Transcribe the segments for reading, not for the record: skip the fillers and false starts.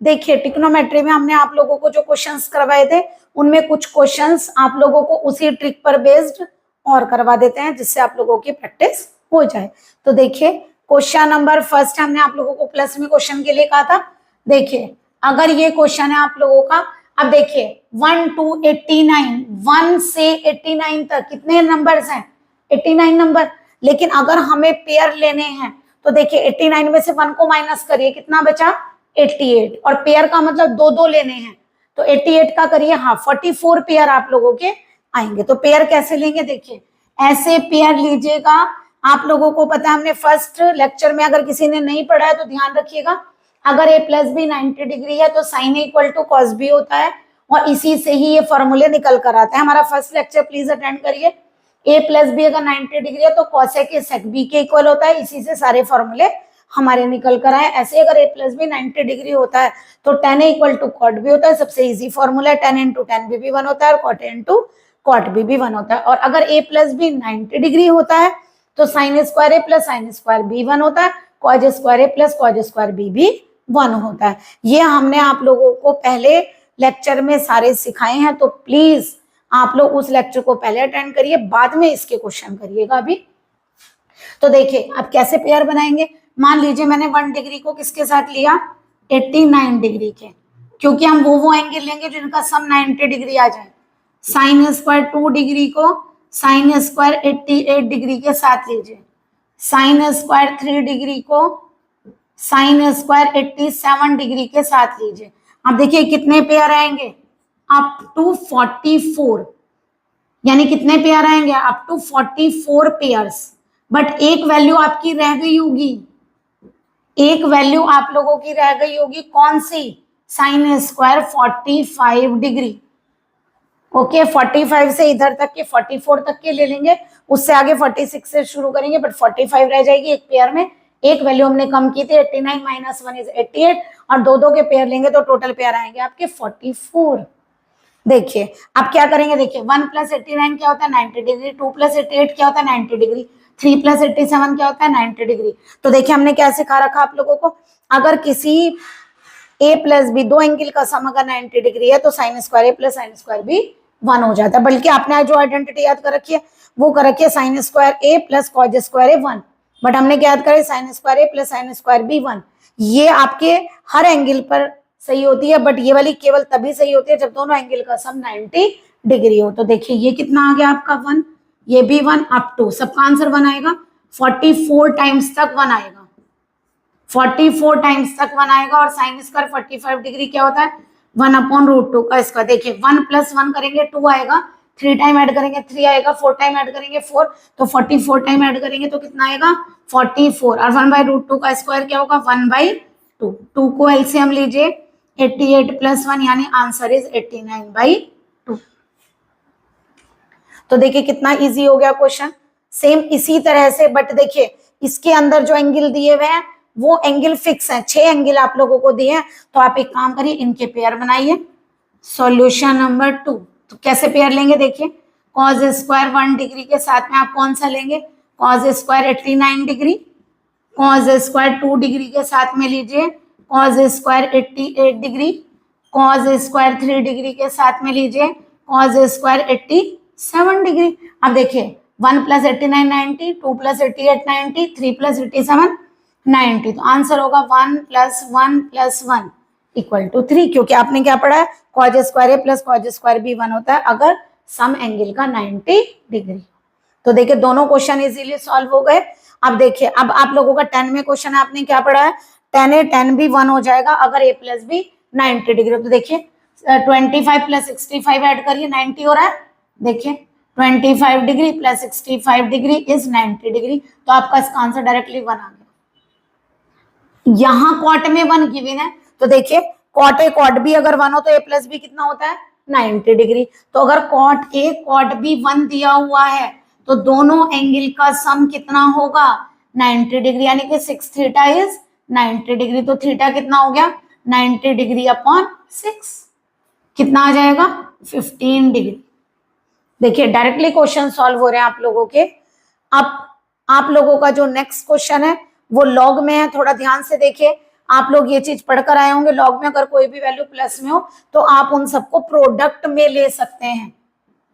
देखिए ट्रिग्नोमेट्री में हमने आप लोगों को जो क्वेश्चंस करवाए थे उनमें कुछ क्वेश्चंस आप लोगों को उसी ट्रिक पर बेस्ड और करवा देते हैं जिससे आप लोगों की प्रैक्टिस हो जाए। तो देखिए क्वेश्चन नंबर फर्स्ट हमने आप लोगों को प्लस में क्वेश्चन के लिए कहा था। देखिए अगर ये क्वेश्चन है आप लोगों का, अब देखिए 1 to 89, 1 से 89 तक कितने नंबर्स हैं? 89 नंबर। लेकिन अगर हमें पेयर लेने हैं तो देखिए 89 में से 1 को माइनस करिए, कितना बचा? 88। और पेयर का मतलब दो दो लेने हैं तो 88 का करिए हाफ, 44 पेयर आप लोगों के आएंगे। तो पेयर कैसे लेंगे? देखिए ऐसे पेयर लीजिएगा। आप लोगों को पता है हमने फर्स्ट लेक्चर में, अगर किसी ने नहीं पढ़ा है तो ध्यान रखिएगा, अगर a प्लस बी 90 डिग्री है तो sine A equal to cos B होता है और इसी से ही ये फॉर्मूले निकल कर आता है। हमारा फर्स्ट लेक्चर प्लीज अटेंड करिए। a प्लस बी अगर 90 डिग्री है तो कॉसेक ए सेक बी के इक्वल होता है, इसी से सारे फॉर्मूले हमारे निकल कर आए। ऐसे अगर a प्लस बी 90 डिग्री होता है तो tan a equal to cot B होता है, सबसे इजी फॉर्मूला है। tan इंटू tan बी भी 1 होता है और कॉट इंटू कॉट बी भी 1 होता है। और अगर a प्लस बी 90 डिग्री होता है तो साइन स्क्वायर ए प्लस साइन स्क्वायर बी 1 होता है, कॉज स्क्वायर ए प्लस कॉज स्क्वायर बी भी 1 होता है। ये हमने आप लोगों को पहले लेक्चर में सारे सिखाए हैं, तो प्लीज आप लोग उस लेक्चर को पहले अटेंड करिए, बाद में इसके क्वेश्चन करिएगा अभी। तो देखिए अब कैसे पेयर बनाएंगे। मान लीजिए मैंने 1 डिग्री को किसके साथ लिया? 89 डिग्री के, क्योंकि हम वो एंगल लेंगे जिनका सम 90 डिग्री आ जाए। साइन स्क्वायर 2 डिग्री को साइन स्क्वायर 88 डिग्री के साथ लीजिए, साइन स्क्वायर 3 डिग्री को साइन स्क्वायर 87 डिग्री के साथ लीजिए। अब देखिए कितने पेयर आएंगे? अप टू 44, यानी कितने पेयर आएंगे? Up to 44 pairs. बट एक वैल्यू आपकी रह गई होगी, एक वैल्यू आप लोगों की रह गई होगी, कौन सी? Sine square 45 degree. ओके 45 से इधर तक के 44 तक के ले लेंगे, उससे आगे 46 से शुरू करेंगे, बट 45 रह जाएगी एक पेयर में। एक वैल्यू हमने कम की थी, 89 माइनस 1 इज 88, और दो दो के पेयर लेंगे तो टोटल पेयर आएंगे आपके 44। देखिए अब क्या करेंगे, देखिए 1 प्लस 89 क्या होता है? 90 डिग्री। 2 प्लस 88 क्या होता है? 90 डिग्री। 3 प्लस 87 क्या होता है? 90 डिग्री। तो देखिए हमने क्या सिखा रखा आप लोगों को, अगर किसी a प्लस बी दो एंगल का सम अगर 90 डिग्री है तो साइन स्क्वायर ए प्लस साइन स्क्वायर बी 1 हो जाता है। बल्कि आपने जो आइडेंटिटी याद कर रखी है वो कर रखी है sine square A plus cos square A 1, but हमने क्या याद करें? साइन स्क्वायर ए प्लस साइन स्क्वायर बी 1। ये आपके हर एंगल पर सही होती है, बट ये वाली केवल तभी सही होती है जब दोनों एंगल का सम 90 डिग्री हो। तो देखिए ये कितना आ गया आपका 1, ये भी 1, अप टू सबका आंसर 1 आएगा। 44 टाइम्स तक 1 आएगा, 44 टाइम्स तक 1 आएगा। और साइन स्क्वायर 45 डिग्री क्या होता है? 1/√2 का स्क्वायर। देखिए 1 प्लस 1 करेंगे 2 आएगा, 3 टाइम ऐड करेंगे 3 आएगा, 4 टाइम ऐड करेंगे 4, तो 44 टाइम ऐड करेंगे तो कितना आएगा? 44। और 1/√2 का स्क्वायर क्या होगा? 1/2। 2 को एलसीएम लीजिए, 88 प्लस 1 यानी आंसर इज 89/2। तो देखिए कितना इजी हो गया क्वेश्चन। सेम इसी तरह से, बट देखिए इसके अंदर जो एंगल दिए हुए हैं वो एंगल फिक्स है, 6 एंगल आप लोगों को दिए हैं। तो आप एक काम करिए, इनके पेयर बनाइए। सॉल्यूशन नंबर 2, तो कैसे पेयर लेंगे? देखिए कॉज स्क्वायर 1 डिग्री के साथ में आप कौन सा लेंगे? Cause square 89 degree. Cause square 2 degree के साथ में लीजिए cause square 88 degree. Cause square 3 degree के साथ में लीजिए कॉज स्क्वायर 87 डिग्री। अब देखिए 1 प्लस 89 90, 2 प्लस 88 90, 3 प्लस 87 90। तो आंसर होगा 1 प्लस 1 प्लस 1 इक्वल टू 3, क्योंकि आपने क्या पढ़ा है? कॉज स्क्वायर ए प्लस कॉज स्क्वायर बी 1 होता है अगर सम एंगल का 90 डिग्री। तो देखिए दोनों क्वेश्चन इजीली सॉल्व हो गए। अब देखिए अब आप लोगों का 10 में क्वेश्चन है, आपने क्या पढ़ा है? tan a tan b 1 हो जाएगा अगर a प्लस बी 90 डिग्री। तो देखिए 25 प्लस 65 ऐड करिए, 90 हो रहा है। देखिए 25 degree plus 65 degree is 90 degree. तो आपका इसका आंसर डायरेक्टली 1 आ गया। यहाँ कॉट में 1 गिवन है, तो देखिए कॉट ए कॉट बी अगर 1 हो तो a प्लस बी कितना होता है? 90 डिग्री। तो अगर कॉट ए कॉट बी 1 दिया हुआ है तो दोनों एंगल का सम कितना होगा? 90 डिग्री, यानी कि 6 थीटा इज 90 डिग्री। तो थीटा कितना हो गया? 90 डिग्री अपॉन 6, कितना आ जाएगा? 15 डिग्री। देखिए डायरेक्टली क्वेश्चन सॉल्व हो रहे हैं आप लोगों के। अब आप लोगों का जो नेक्स्ट क्वेश्चन है वो लॉग में है, थोड़ा ध्यान से देखिए। आप लोग ये चीज पढ़कर आए होंगे, लॉग में अगर कोई भी वैल्यू प्लस में हो तो आप उन सबको प्रोडक्ट में ले सकते हैं,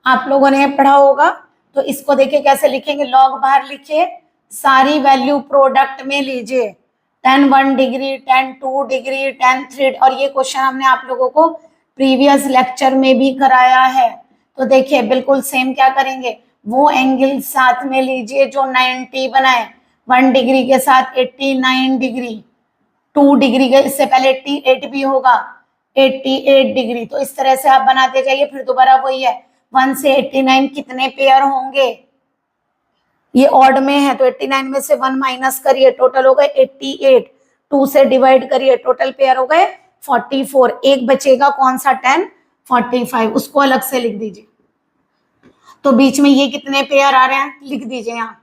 आप लोगों ने पढ़ा होगा। तो इसको देखिए कैसे लिखेंगे, लॉग बाहर लिखिए, सारी वैल्यू प्रोडक्ट में लीजिए, 10 1 डिग्री, 10 2 डिग्री, 10 3, और ये क्वेश्चन हमने आप लोगों को प्रीवियस लेक्चर में भी कराया है। तो देखिए बिल्कुल सेम क्या करेंगे, वो एंगल साथ में लीजिए जो 90 बनाए, 1 डिग्री के साथ 89 डिग्री, 2 डिग्री के इससे पहले 88 भी होगा, 88 डिग्री। तो इस तरह से आप बनाते जाइए, फिर दोबारा वही है, 1 से 89 कितने पेयर होंगे, ये ऑड में है तो 89 में से 1 माइनस करिए, टोटल हो गए 88, 2 से डिवाइड करिए, टोटल पेयर हो गए 44, एक बचेगा कौन सा 10, 45, उसको अलग से लिख दीजिए। तो बीच में ये कितने पेयर आ रहे हैं लिख दीजिए, यहाँ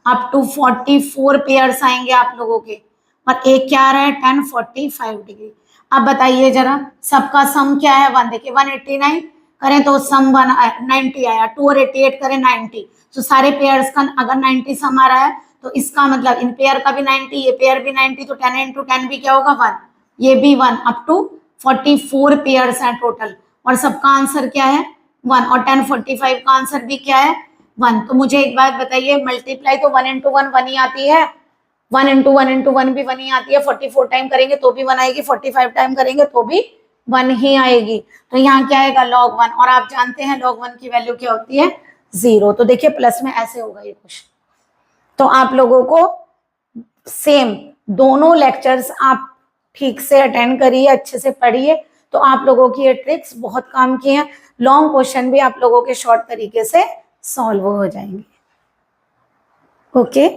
अप टू 44 पेयर्स आएंगे आप लोगों के, और एक क्या आ रहा है 10 45 डिग्री। अब बताइए जरा सबका सम क्या है 1, देखिए 189 करें तो सम 90 आया, 2 और 88 करें 90, तो सारे पेयर्स का अगर 90 सम आ रहा है तो इसका मतलब इन पेयर का भी 90, ये पेयर भी 90, तो 10 into 10 भी क्या होगा 1, ये भी 1, अप टू 44 पेयर्स हैं टोटल, और सबका आंसर क्या है 1, और 10 45 का आंसर भी क्या है 1। तो मुझे एक बात बताइए, मल्टीप्लाई तो 1 into 1 1 ही आती है, 1 into 1 into 1 भी 1 ही आती है, 44 टाइम करेंगे तो भी 1 आएगी, 45 टाइम करेंगे तो भी 1 ही आएगी। तो यहाँ क्या आएगा log 1, और आप जानते हैं log 1 की वैल्यू क्या होती है 0। तो देखिए प्लस में ऐसे होगा ये क्वेश्चन। तो आप लोगों को सेम दोनों लेक्चर्स आप ठीक से अटेंड करिए, अच्छे से पढ़िए, तो आप लोगों की ये ट्रिक्स बहुत काम की हैं। लॉन्ग क्वेश्चन भी आप लोगों के शॉर्ट तरीके से सॉल्व हो जाएंगे। ओके।